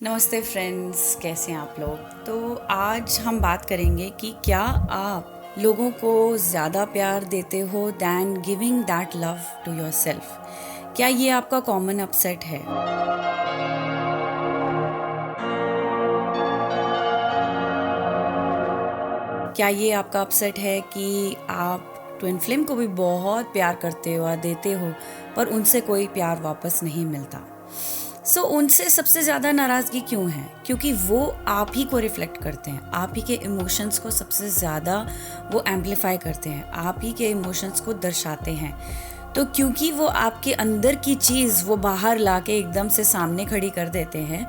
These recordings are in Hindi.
नमस्ते फ्रेंड्स, कैसे हैं आप लोग। तो आज हम बात करेंगे कि क्या आप लोगों को ज़्यादा प्यार देते हो than giving that love to yourself. क्या ये आपका कॉमन अपसेट है? क्या ये आपका अपसेट है कि आप ट्विन फ्लेम को भी बहुत प्यार करते हो और देते हो, पर उनसे कोई प्यार वापस नहीं मिलता? उनसे सबसे ज़्यादा नाराज़गी क्यों है? क्योंकि वो आप ही को रिफ्लेक्ट करते हैं, आप ही के इमोशंस को सबसे ज़्यादा वो एम्पलीफाई करते हैं, आप ही के इमोशंस को दर्शाते हैं। तो क्योंकि वो आपके अंदर की चीज़ वो बाहर ला के एकदम से सामने खड़ी कर देते हैं,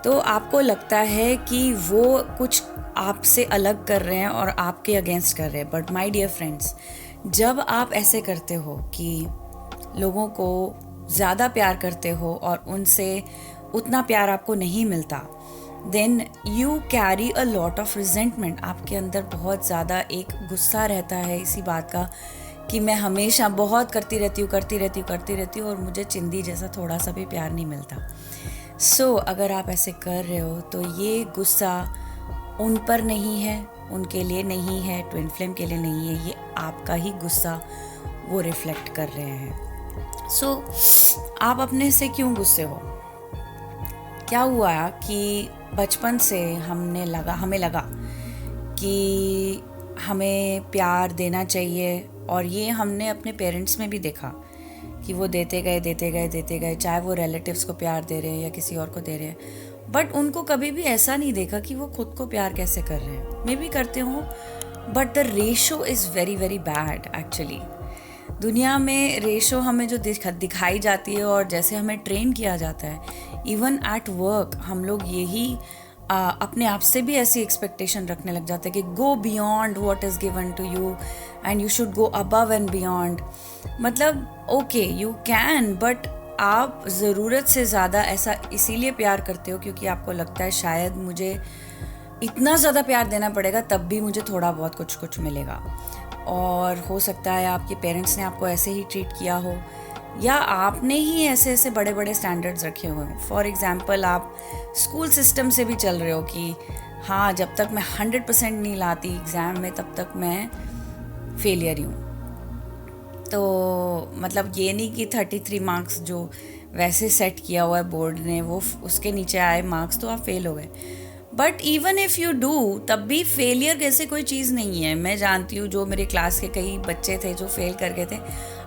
तो आपको लगता है कि वो कुछ आपसे अलग कर रहे हैं और आपके अगेंस्ट कर रहे हैं। बट माय डियर फ्रेंड्स, जब आप ऐसे करते हो कि लोगों को ज़्यादा प्यार करते हो और उनसे उतना प्यार आपको नहीं मिलता, then you carry a lot of resentment. आपके अंदर बहुत ज़्यादा एक गुस्सा रहता है इसी बात का कि मैं हमेशा बहुत करती रहती हूँ और मुझे चिंदी जैसा थोड़ा सा भी प्यार नहीं मिलता। अगर आप ऐसे कर रहे हो तो ये गुस्सा उन पर नहीं है, उनके लिए नहीं है, ट्विन फ्लेम के लिए नहीं है, ये आपका ही गुस्सा वो रिफ्लेक्ट कर रहे हैं। आप अपने से क्यों गुस्से हो? क्या हुआ कि बचपन से हमें लगा कि हमें प्यार देना चाहिए, और ये हमने अपने पेरेंट्स में भी देखा कि वो देते गए, चाहे वो रिलेटिव्स को प्यार दे रहे हैं या किसी और को दे रहे हैं। बट उनको कभी भी ऐसा नहीं देखा कि वो खुद को प्यार कैसे कर रहे हैं। मे भी करते हों, but the ratio is very very bad actually. दुनिया में रेशो हमें जो दिखाई जाती है और जैसे हमें ट्रेन किया जाता है, इवन एट वर्क हम लोग यही अपने आप से भी ऐसी एक्सपेक्टेशन रखने लग जाते हैं कि go beyond what is given to you and you should go above and beyond. मतलब ओके यू कैन, बट आप ज़रूरत से ज़्यादा ऐसा इसीलिए प्यार करते हो क्योंकि आपको लगता है शायद मुझे इतना ज़्यादा प्यार देना पड़ेगा तब भी मुझे थोड़ा बहुत कुछ मिलेगा। और हो सकता है आपके पेरेंट्स ने आपको ऐसे ही ट्रीट किया हो, या आपने ही ऐसे बड़े बड़े स्टैंडर्ड्स रखे हुए हों। फॉर एग्ज़ाम्पल, आप स्कूल सिस्टम से भी चल रहे हो कि हाँ, जब तक मैं 100% नहीं लाती एग्ज़ाम में तब तक मैं फेलियर ही हूँ। तो मतलब ये नहीं कि 33 मार्क्स जो वैसे सेट किया हुआ है बोर्ड ने, वो उसके नीचे आए मार्क्स तो आप फेल हो गए। But even if you do, तब भी फेलियर जैसे कोई चीज़ नहीं है। मैं जानती हूँ जो मेरे क्लास के कई बच्चे थे जो फेल कर गए थे,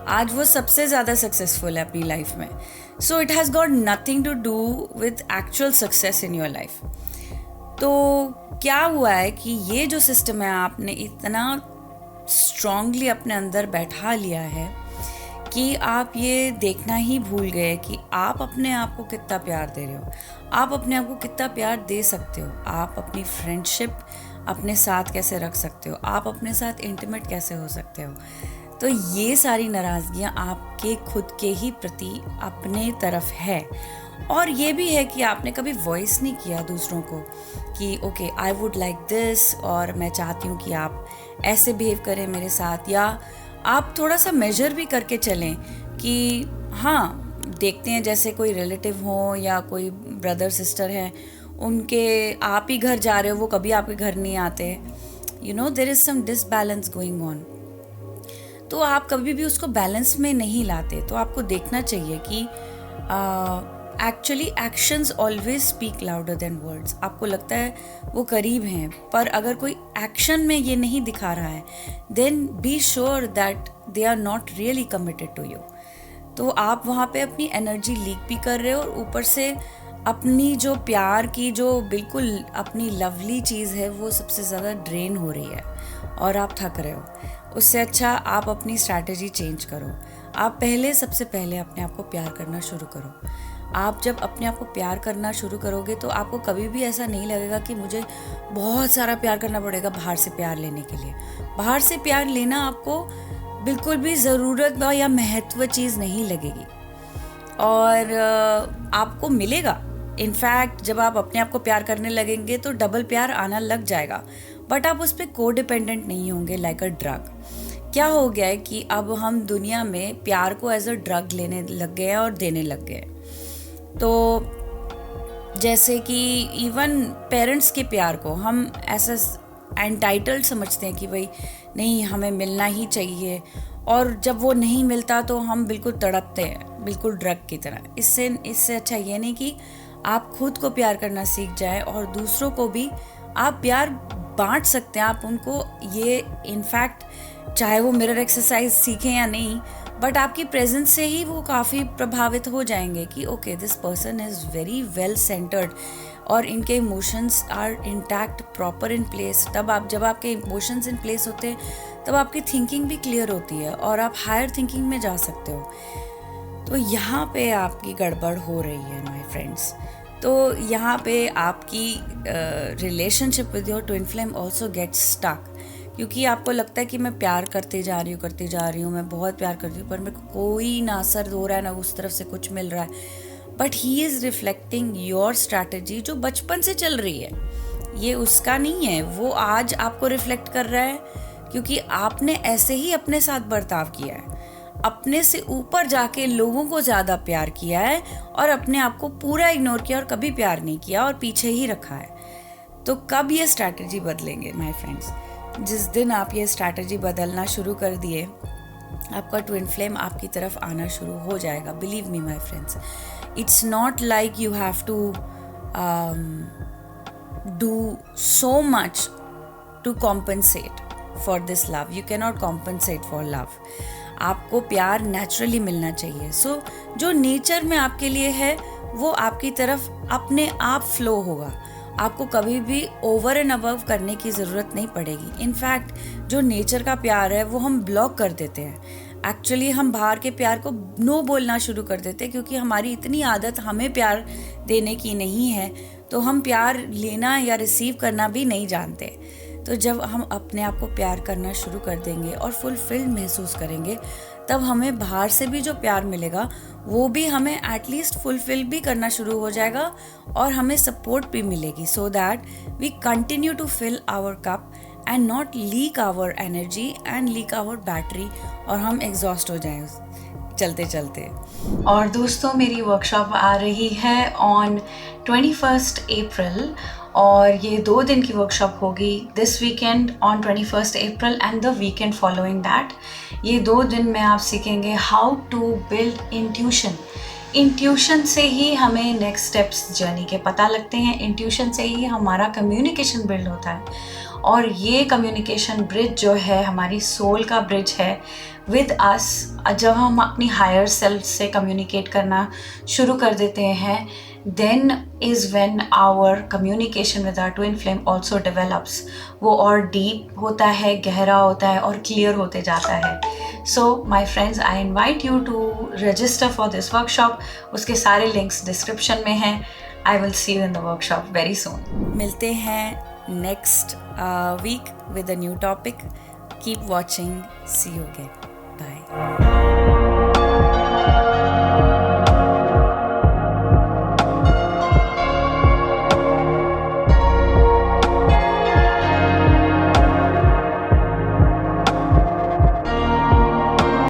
आज वो सबसे ज़्यादा सक्सेसफुल है अपनी लाइफ में। It has got nothing to do with actual success in your life. तो क्या हुआ है कि ये जो सिस्टम है आपने इतना स्ट्रांगली अपने अंदर बैठा लिया है कि आप ये देखना ही भूल गए कि आप अपने आप को कितना प्यार दे रहे हो, आप अपने आप को कितना प्यार दे सकते हो, आप अपनी फ्रेंडशिप अपने साथ कैसे रख सकते हो, आप अपने साथ इंटीमेट कैसे हो सकते हो। तो ये सारी नाराज़गियाँ आपके खुद के ही प्रति अपने तरफ है। और ये भी है कि आपने कभी वॉइस नहीं किया दूसरों को कि okay I would like this, और मैं चाहती हूँ कि आप ऐसे बिहेव करें मेरे साथ, या आप थोड़ा सा मेजर भी करके चलें कि हाँ, देखते हैं जैसे कोई रिलेटिव हो या कोई ब्रदर सिस्टर है, उनके आप ही घर जा रहे हो, वो कभी आपके घर नहीं आते। There is some disbalance going on. तो आप कभी भी उसको बैलेंस में नहीं लाते। तो आपको देखना चाहिए कि actually actions always speak louder than words. आपको लगता है वो करीब हैं, पर अगर कोई एक्शन में ये नहीं दिखा रहा है, then be sure that they are not really committed to you. तो आप वहाँ पे अपनी एनर्जी लीक भी कर रहे हो, और ऊपर से अपनी जो प्यार की जो बिल्कुल अपनी लवली चीज़ है वो सबसे ज़्यादा ड्रेन हो रही है और आप थक रहे हो। उससे अच्छा आप अपनी स्ट्रैटेजी चेंज करो। आप सबसे पहले अपने आप को प्यार करना शुरू करो। आप जब अपने आप को प्यार करना शुरू करोगे तो आपको कभी भी ऐसा नहीं लगेगा कि मुझे बहुत सारा प्यार करना पड़ेगा बाहर से प्यार लेने के लिए। बाहर से प्यार लेना आपको बिल्कुल भी ज़रूरत या महत्व चीज़ नहीं लगेगी, और आपको मिलेगा। इनफैक्ट जब आप अपने आप को प्यार करने लगेंगे तो डबल प्यार आना लग जाएगा, बट आप उस पर को डिपेंडेंट नहीं होंगे लाइक अ ड्रग। क्या हो गया है कि अब हम दुनिया में प्यार को एज अ ड्रग लेने लग गए हैं और देने लग गए। तो जैसे कि इवन पेरेंट्स के प्यार को हम ऐसा एंटाइटल्ड समझते हैं कि भाई नहीं, हमें मिलना ही चाहिए, और जब वो नहीं मिलता तो हम बिल्कुल तड़पते हैं, बिल्कुल ड्रग की तरह। इससे अच्छा ये नहीं कि आप खुद को प्यार करना सीख जाए और दूसरों को भी आप प्यार बांट सकते हैं। आप उनको ये इनफैक्ट, चाहे वो मिरर एक्सरसाइज सीखें या नहीं, बट आपकी प्रेजेंस से ही वो काफ़ी प्रभावित हो जाएंगे कि okay, this person is very well centred और इनके emotions are intact, proper in place. जब आपके इमोशंस इन प्लेस होते हैं तब आपकी थिंकिंग भी क्लियर होती है और आप हायर थिंकिंग में जा सकते हो। तो यहाँ पे आपकी गड़बड़ हो रही है माय फ्रेंड्स। तो यहाँ पे आपकी relationship with your twin flame also gets stuck, क्योंकि आपको लगता है कि मैं प्यार करते जा रही हूँ, मैं बहुत प्यार करती हूँ, पर मेरे को कोई ना असर हो रहा है, ना उस तरफ से कुछ मिल रहा है। But he is reflecting your strategy जो बचपन से चल रही है। ये उसका नहीं है, वो आज आपको रिफ्लेक्ट कर रहा है क्योंकि आपने ऐसे ही अपने साथ बर्ताव किया है, अपने से ऊपर जाके लोगों को ज़्यादा प्यार किया है और अपने आप को पूरा इग्नोर किया और कभी प्यार नहीं किया और पीछे ही रखा है। तो कब ये स्ट्रैटेजी बदलेंगे माय फ्रेंड्स? जिस दिन आप ये स्ट्रैटेजी बदलना शुरू कर दिए, आपका ट्विन फ्लेम आपकी तरफ आना शुरू हो जाएगा। Believe me my friends, it's not like you have to do so much to compensate for this love. You can not compensate for love. आपको प्यार नेचुरली मिलना चाहिए। सो जो नेचर में आपके लिए है वो आपकी तरफ अपने आप फ्लो होगा। आपको कभी भी ओवर एंड अबव करने की ज़रूरत नहीं पड़ेगी। इनफैक्ट जो नेचर का प्यार है वो हम ब्लॉक कर देते हैं। एक्चुअली हम बाहर के प्यार को नो बोलना शुरू कर देते हैं क्योंकि हमारी इतनी आदत हमें प्यार देने की नहीं है, तो हम प्यार लेना या रिसीव करना भी नहीं जानते। तो जब हम अपने आप को प्यार करना शुरू कर देंगे और फुलफिल्ड महसूस करेंगे, तब हमें बाहर से भी जो प्यार मिलेगा वो भी हमें एटलीस्ट फुलफिल भी करना शुरू हो जाएगा और हमें सपोर्ट भी मिलेगी, so that we continue to fill our cup and not leak our energy and leak our battery, और हम एग्जॉस्ट हो जाएं चलते चलते। और दोस्तों, मेरी वर्कशॉप आ रही है ऑन 21 अप्रैल और ये 2 दिन की वर्कशॉप होगी, this weekend on 21 April and the weekend following that. ये 2 दिन में आप सीखेंगे how to build intuition. Intuition से ही हमें नेक्स्ट स्टेप्स जर्नी के पता लगते हैं, इंट्यूशन से ही हमारा कम्युनिकेशन बिल्ड होता है, और ये कम्युनिकेशन ब्रिज जो है हमारी सोल का ब्रिज है विद अस। जब हम अपनी हायर सेल्फ से कम्युनिकेट करना शुरू कर देते हैं, then is when our communication with our twin flame also develops। वो और deep होता है, गहरा होता है और clear होते जाता है। So my friends, I invite you to register for this workshop। उसके सारे links description में हैं। I will see you in the workshop very soon। मिलते हैं next week with a new topic। Keep watching। See you again। Bye।